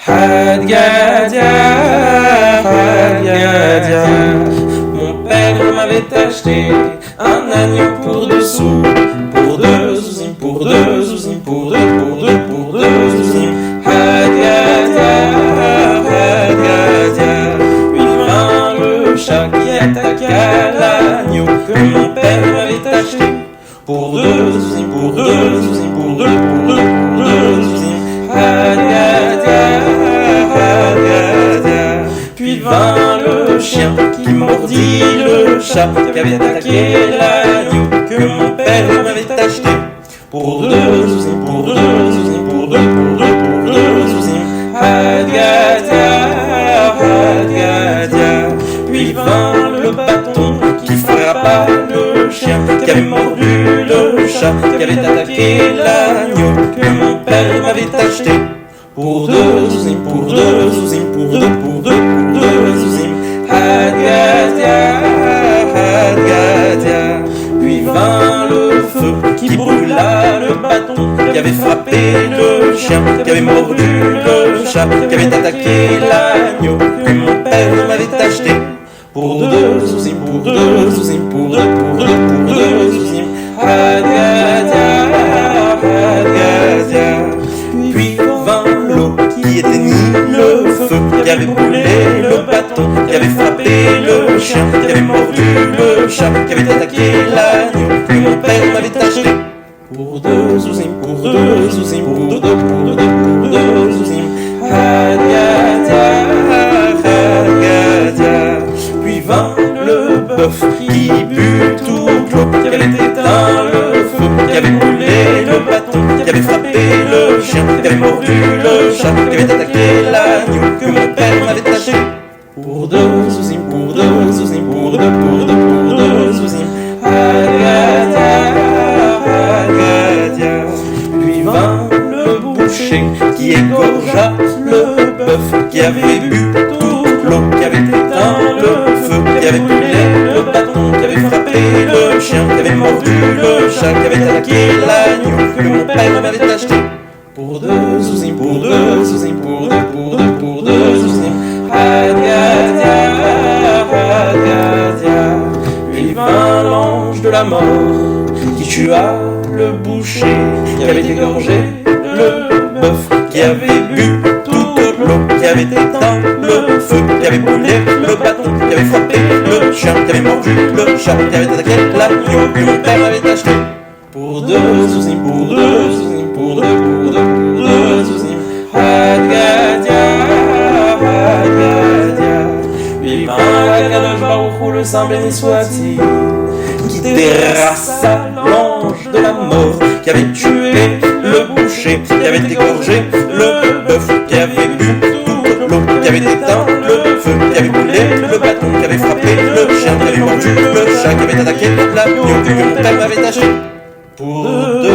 Hadgadia, Hadgadia. Mon père m'avait acheté un agneau pour 2 sous, pour 2 zouzim, pour 2 zouzim, pour 2 zouzim. Hadgadia, Hadgadia. Puis vint le chat qui attaqua l'agneau que mon père m'avait acheté pour 2 zouzim, pour 2 zouzim, pour 2 zouzim. Hadgadia, Hadgadia. Puis vint le chien qui mordit le chat qui avait attaqué l'agneau que mon père m'avait acheté pour 2 zouzim, pour 2 zouzim, pour 2 zouzim. Hadgadia, Hadgadia. Puis vint le bâton qui frappa le chien qui avait mordu le chat qui avait attaqué l'agneau que mon père m'avait acheté pour 2 zouzim, pour 2 zouzim, pour 2 zouzim. Hadgadia, Hadgadia. Puis vint le feu qui brûla le bâton qui avait frappé le chien qui avait mordu le chat qui avait attaqué l'agneau que mon père m'avait acheté pour 2 zouzim, pour 2 zouzim, pour 2 zouzim. Hadgadia, Hadgadia. Puis vint l'eau qui éteignit le feu qui avait brûlé le bâton qui avait frappé le chien qui avait mordu le chat qui avait attaqué l'agneau que mon père m'avait acheté pour 2 zouzim, pour 2 zouzim, pour 2 zouzim. Hadgadia, Hadgadia. Puis vint le bœuf qui but toute l'eau qui avait éteint le feu qui avait brûlé le bâton qui avait frappé le chien qui avait mordu le chat qui avait attaqué l'agneau que mon père m'avait acheté pour 2 zouzim, pour 2 zouzim, pour 2 zouzim. Hadgadia, Hadgadia. Puis vint le boucher qui égorgea le bœuf qui avait bu toute l'eau qui avait éteint le feu qui avait brûlé le bâton qui avait frappé le chien qui avait mordu le chat qui avait attaqué l'agneau que mon père m'avait acheté pour 2 zouzim, pour 2 zouzim, pour 2 zouzim. Hadgadia, Hadgadia. Puis vint l'ange de la mort qui tua le boucher qui avait égorgé le bœuf qui avait bu toute l'eau qui avait éteint le feu qui avait brûlé le bâton qui avait frappé le chien qui avait mordu le chat qui avait attaqué l'agneau que mon père m'avait acheté pour 2 zouzim, pour 2 zouzim, pour 2 zouzim. Hadgadia, Hadgadia. Puis vint Akadosh Baruch Hu, le Saint béni soit-il, qui terrassa l'ange de la mort qui avait tué le boucher qui avait égorgé le bœuf qui avait bu toute l'eau qui avait éteint le feu qui avait brûlé le bâton qui avait frappé le chien qui avait mordu le chat qui avait attaqué l'agneau que mon père m'avait acheté pour 2